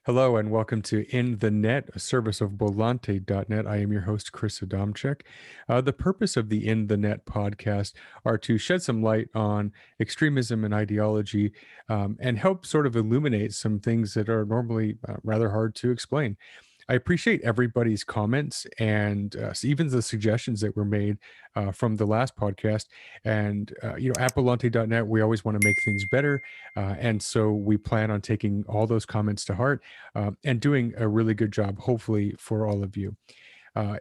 Hello and welcome to In the Net, a service of BolanteNET. I am your host, Chris Adamczyk. The purpose of the In the Net podcast are to shed some light on extremism and ideology and help sort of illuminate some things that are normally rather hard to explain. I appreciate everybody's comments and even the suggestions that were made from the last podcast. And, at Volante.net, we always want to make things better. And so we plan on taking all those comments to heart and doing a really good job, hopefully, for all of you.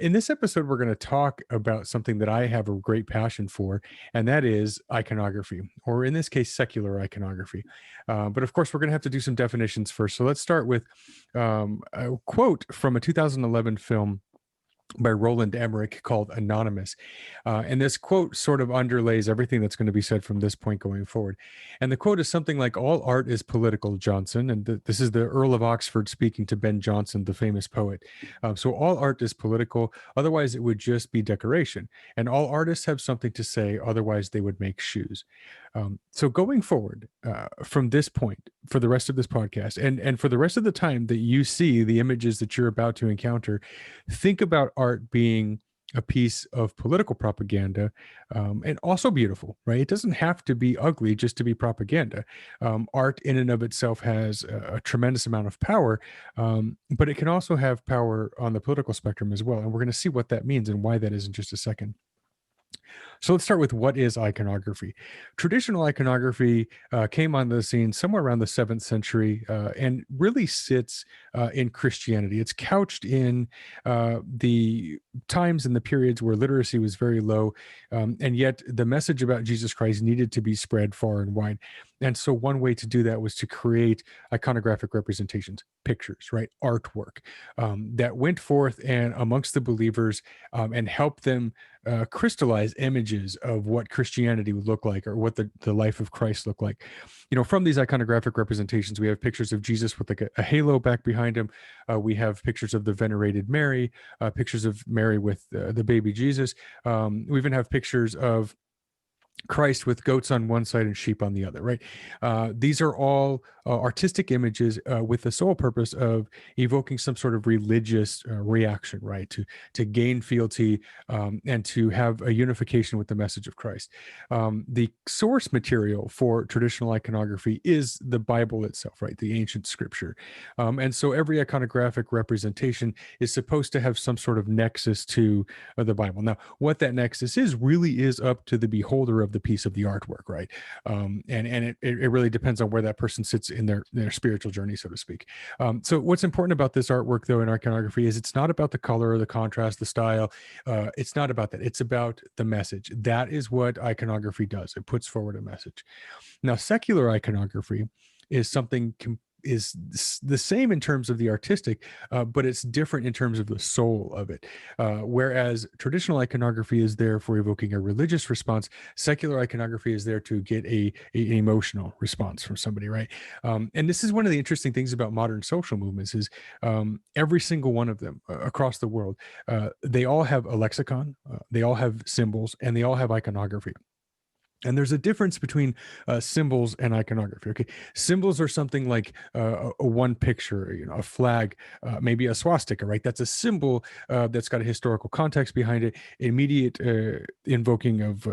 In this episode, we're going to talk about something that I have a great passion for, and that is iconography, or in this case, secular iconography. But of course, we're going to have to do some definitions first. So let's start with a quote from a 2011 film by Roland Emmerich called Anonymous. And this quote sort of underlays everything that's going to be said from this point going forward. And the quote is something like, "All art is political, Johnson." And this is the Earl of Oxford speaking to Ben Jonson, the famous poet. So all art is political. Otherwise, it would just be decoration. And all artists have something to say. Otherwise, they would make shoes. So going forward from this point for the rest of this podcast and for the rest of the time that you see the images that you're about to encounter, think about art being a piece of political propaganda and also beautiful, right? It doesn't have to be ugly just to be propaganda. Art in and of itself has a tremendous amount of power, but it can also have power on the political spectrum as well. And we're going to see what that means and why that is in just a second. So let's start with what is iconography. Traditional iconography came on the scene somewhere around the 7th century and really sits in Christianity. It's couched in the times and the periods where literacy was very low, and yet the message about Jesus Christ needed to be spread far and wide. And so one way to do that was to create iconographic representations, pictures, right? Artwork that went forth and amongst the believers and helped them crystallize images of what Christianity would look like or what the life of Christ looked like. From these iconographic representations, we have pictures of Jesus with like a halo back behind him. We have pictures of the venerated Mary, pictures of Mary with the baby Jesus. We even have pictures of Christ with goats on one side and sheep on the other, right? These are all artistic images with the sole purpose of evoking some sort of religious reaction, right? To gain fealty and to have a unification with the message of Christ. The source material for traditional iconography is the Bible itself, right? The ancient scripture. And so every iconographic representation is supposed to have some sort of nexus to the Bible. Now, what that nexus is really is up to the beholder of the piece of the artwork, right? And it really depends on where that person sits in their spiritual journey, so to speak. So what's important about this artwork, though, in iconography is it's not about the color, the contrast, the style. It's not about that. It's about the message. That is what iconography does. It puts forward a message. Now, secular iconography is something is the same in terms of the artistic, but it's different in terms of the soul of it. Whereas traditional iconography is there for evoking a religious response, secular iconography is there to get an emotional response from somebody, right? And this is one of the interesting things about modern social movements is every single one of them across the world, they all have a lexicon, they all have symbols, and they all have iconography. And there's a difference between symbols and iconography. Okay, symbols are something like a one picture, a flag, maybe a swastika, right? That's a symbol that's got a historical context behind it, immediate invoking of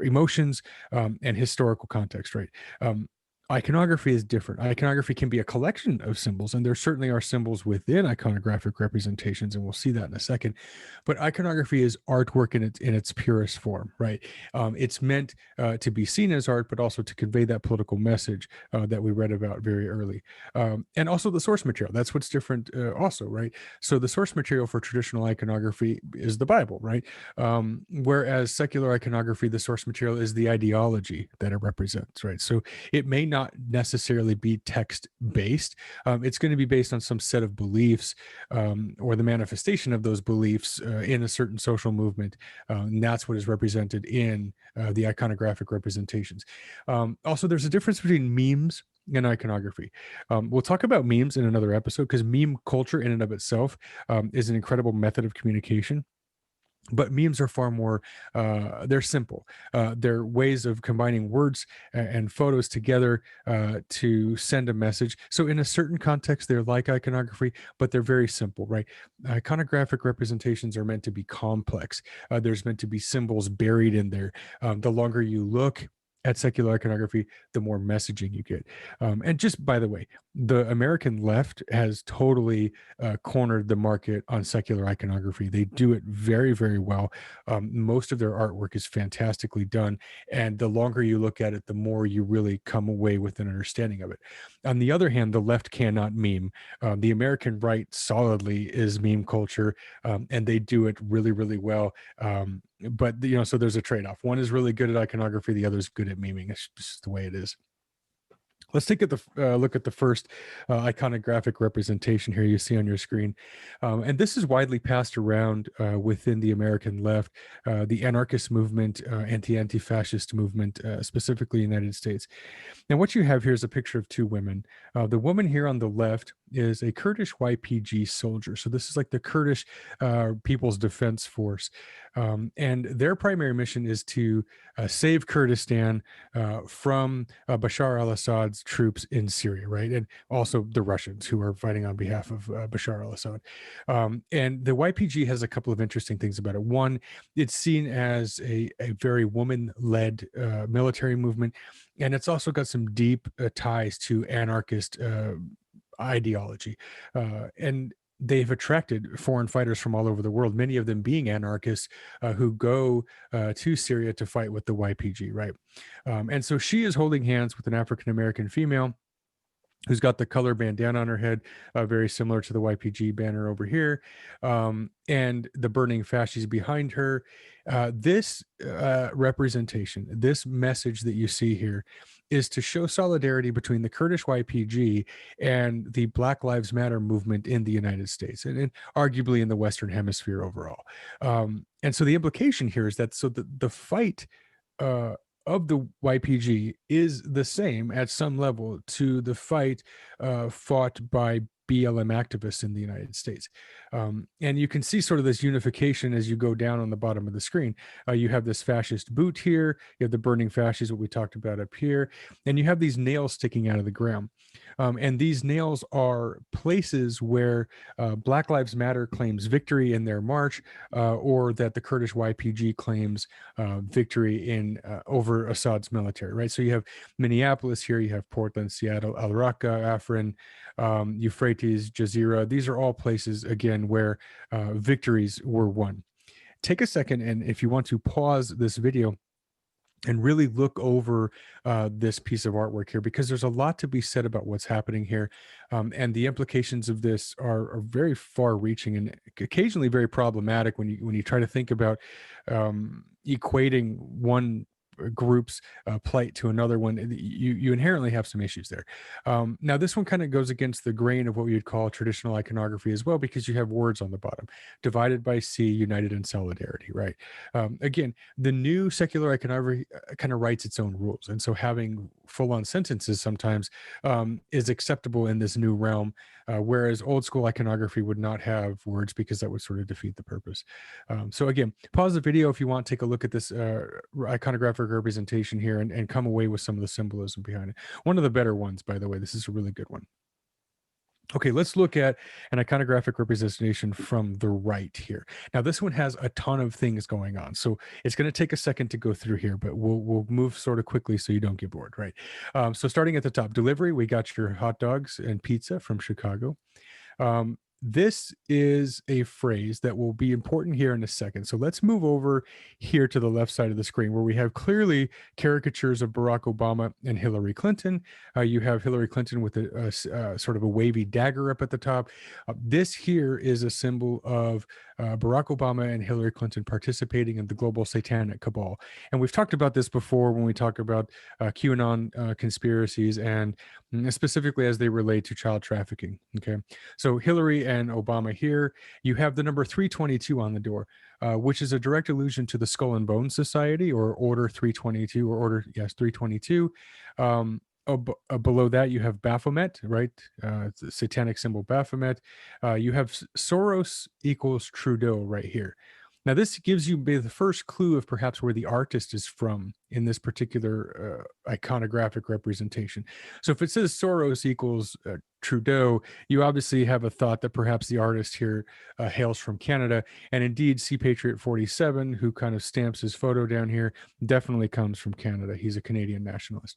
emotions and historical context, right? Iconography is different. Iconography can be a collection of symbols, and there certainly are symbols within iconographic representations, and we'll see that in a second. But iconography is artwork in its purest form, right? It's meant to be seen as art, but also to convey that political message that we read about very early. And also the source material. That's what's different also, right? So the source material for traditional iconography is the Bible, right? Whereas secular iconography, the source material is the ideology that it represents, right? So it may not necessarily be text based. It's going to be based on some set of beliefs or the manifestation of those beliefs in a certain social movement. And that's what is represented in the iconographic representations. Also, there's a difference between memes and iconography. We'll talk about memes in another episode because meme culture in and of itself is an incredible method of communication. But memes are far more, they're simple. They're ways of combining words and photos together to send a message. So in a certain context, they're like iconography, but they're very simple, right? Iconographic representations are meant to be complex. There's meant to be symbols buried in there. The longer you look at secular iconography, the more messaging you get. And just by the way, the American left has totally cornered the market on secular iconography. They do it very, very well. Most of their artwork is fantastically done. And the longer you look at it, the more you really come away with an understanding of it. On the other hand, the left cannot meme. The American right solidly is meme culture, and they do it really, really well. But so there's a trade-off. One is really good at iconography, the other is good at memeing. It's just the way it is. Let's take a look at the first iconographic representation here you see on your screen. And this is widely passed around within the American left, the anarchist movement, anti-fascist movement, specifically in the United States. And what you have here is a picture of two women. The woman here on the left is a Kurdish YPG soldier. So this is like the Kurdish People's Defense Force. And their primary mission is to save Kurdistan from Bashar al-Assad's troops in Syria, right? And also the Russians who are fighting on behalf of Bashar al-Assad. And the YPG has a couple of interesting things about it. One, it's seen as a very woman-led military movement, and it's also got some deep ties to anarchist ideology. And they've attracted foreign fighters from all over the world, many of them being anarchists who go to Syria to fight with the YPG, right? And so she is holding hands with an African-American female who's got the color bandana on her head, very similar to the YPG banner over here, and the burning fasces behind her. This representation, this message that you see here, is to show solidarity between the Kurdish YPG and the Black Lives Matter movement in the United States, and arguably in the Western Hemisphere overall. And so the implication here is that the fight of the YPG is the same at some level to the fight fought by BLM activists in the United States. And you can see sort of this unification as you go down on the bottom of the screen. You have this fascist boot here, you have the burning fasces, what we talked about up here, and you have these nails sticking out of the ground. And these nails are places where Black Lives Matter claims victory in their march, or that the Kurdish YPG claims victory in over Assad's military, right? So you have Minneapolis here, you have Portland, Seattle, Al Raqqa, Afrin, Euphrates, Jazeera. These are all places, again, where victories were won. Take a second, and if you want to pause this video and really look over this piece of artwork here, because there's a lot to be said about what's happening here. And the implications of this are very far reaching and occasionally very problematic when you try to think about equating one group's plight to another one. You inherently have some issues there. Now this one kind of goes against the grain of what we would call traditional iconography as well, because you have words on the bottom: divided by sea, united in solidarity, right? Again, the new secular iconography kind of writes its own rules, and so having full-on sentences sometimes is acceptable in this new realm, whereas old school iconography would not have words, because that would sort of defeat the purpose. So again, pause the video if you want, take a look at this iconographic representation here and come away with some of the symbolism behind it. One of the better ones, by the way. This is a really good one. Okay, let's look at an iconographic representation from the right here. Now, this one has a ton of things going on, so it's going to take a second to go through here, but we'll move sort of quickly so you don't get bored, right? So starting at the top, delivery, we got your hot dogs and pizza from Chicago. This is a phrase that will be important here in a second. So let's move over here to the left side of the screen, where we have clearly caricatures of Barack Obama and Hillary Clinton. You have Hillary Clinton with a sort of a wavy dagger up at the top. This here is a symbol of Barack Obama and Hillary Clinton participating in the global satanic cabal. And we've talked about this before when we talk about QAnon conspiracies, and specifically as they relate to child trafficking. Okay, so Hillary and Obama here. You have the number 322 on the door, which is a direct allusion to the Skull and Bones Society, or Order 322, or Order, yes, 322. Below that, you have Baphomet, right? It's a satanic symbol, Baphomet. You have Soros equals Trudeau right here. Now, this gives you the first clue of perhaps where the artist is from in this particular iconographic representation. So if it says Soros equals Trudeau, you obviously have a thought that perhaps the artist here hails from Canada. And indeed, Sea Patriot 47, who kind of stamps his photo down here, definitely comes from Canada. He's a Canadian nationalist.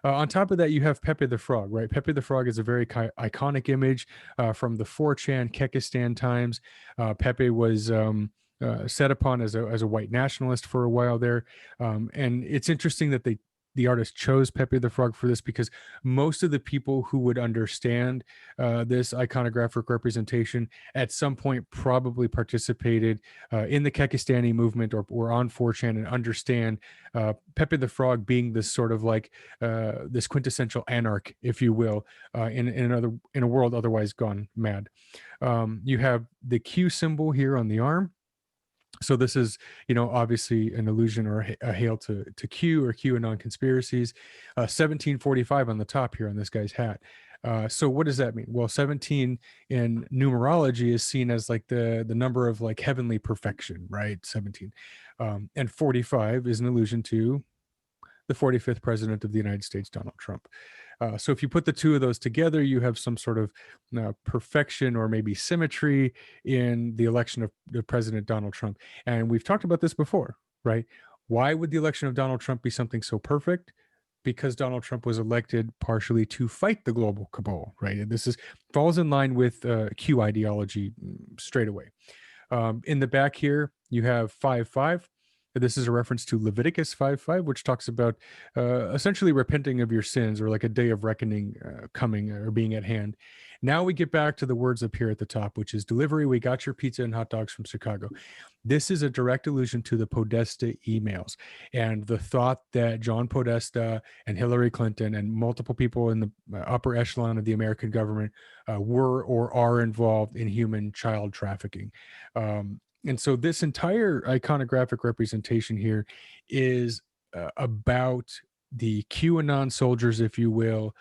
On top of that, you have Pepe the Frog, right? Pepe the Frog is a very iconic image from the 4chan Kekistan times. Pepe was set upon as a white nationalist for a while there, and it's interesting that the artist chose Pepe the Frog for this, because most of the people who would understand this iconographic representation at some point probably participated in the Kekistani movement or on 4chan, and understand Pepe the Frog being this sort of like this quintessential anarch, if you will, in a world otherwise gone mad. You have the Q symbol here on the arm. So this is, obviously an allusion or a hail to Q or QAnon conspiracies. 1745 on the top here on this guy's hat. So what does that mean? Well, 17 in numerology is seen as like the number of like heavenly perfection, right? 17. And 45 is an allusion to the 45th president of the United States, Donald Trump. So if you put the two of those together, you have some sort of perfection or maybe symmetry in the election of President Donald Trump. And we've talked about this before, right? Why would the election of Donald Trump be something so perfect? Because Donald Trump was elected partially to fight the global cabal, right? And this falls in line with Q ideology straight away. In the back here, you have 5-5. This is a reference to Leviticus 5:5, which talks about essentially repenting of your sins, or like a day of reckoning coming or being at hand. Now we get back to the words up here at the top, which is delivery. We got your pizza and hot dogs from Chicago. This is a direct allusion to the Podesta emails and the thought that John Podesta and Hillary Clinton and multiple people in the upper echelon of the American government were or are involved in human child trafficking. And so this entire iconographic representation here is about the QAnon soldiers, if you will,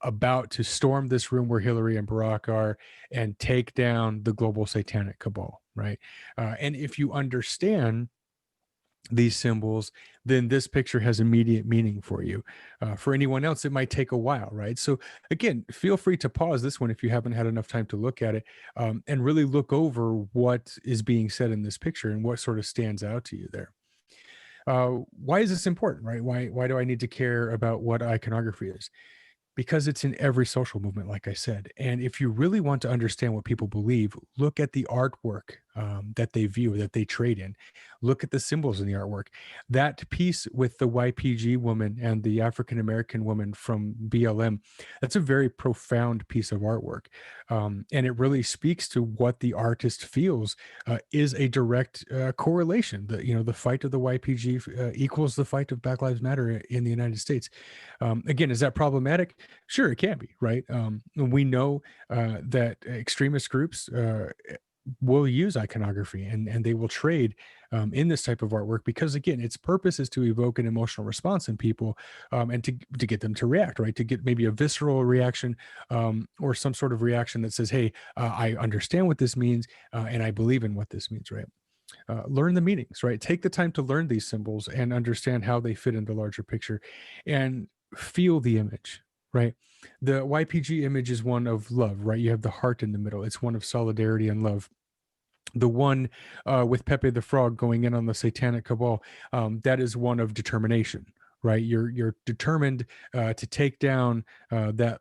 about to storm this room where Hillary and Barack are and take down the global satanic cabal, right? And if you understand these symbols, then this picture has immediate meaning for you. For anyone else, it might take a while, right? So again, feel free to pause this one if you haven't had enough time to look at it, and really look over what is being said in this picture and what sort of stands out to you there. Why is this important, right? Why do I need to care about what iconography is? Because it's in every social movement, like I said. And if you really want to understand what people believe, look at the artwork that they view, that they trade in. Look at the symbols in the artwork. That piece with the YPG woman and the African American woman from BLM, that's a very profound piece of artwork. And it really speaks to what the artist feels is a direct correlation. The fight of the YPG equals the fight of Black Lives Matter in the United States. Again, is that problematic? Sure, it can be, right? We know that extremist groups will use iconography and they will trade in this type of artwork because, again, its purpose is to evoke an emotional response in people and to get them to react, right? To get maybe a visceral reaction or some sort of reaction that says, hey, I understand what this means and I believe in what this means, right? Learn the meanings, right? Take the time to learn these symbols and understand how they fit in the larger picture and feel the image, right? The YPG image is one of love, right? You have the heart in the middle. It's one of solidarity and love. The one with Pepe the Frog going in on the satanic cabal, that is one of determination, right? You're determined to take down that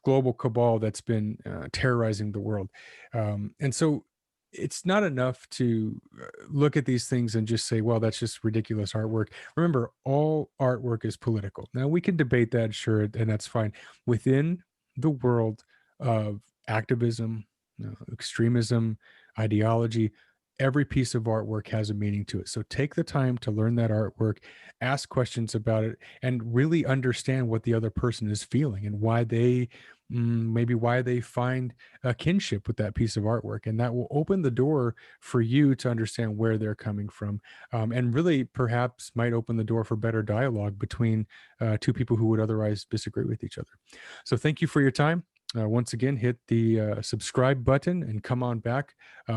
global cabal that's been terrorizing the world. And so it's not enough to look at these things and just say, well, that's just ridiculous artwork. Remember, all artwork is political. Now, we can debate that, sure, and that's fine. Within the world of activism, extremism, ideology, every piece of artwork has a meaning to it. So take the time to learn that artwork, ask questions about it, and really understand what the other person is feeling and why they maybe why they find a kinship with that piece of artwork. And that will open the door for you to understand where they're coming from, and really perhaps might open the door for better dialogue between two people who would otherwise disagree with each other. So thank you for your time. Once again, hit the subscribe button and come on back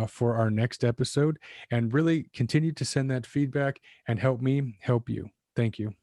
for our next episode, and really continue to send that feedback and help me help you. Thank you.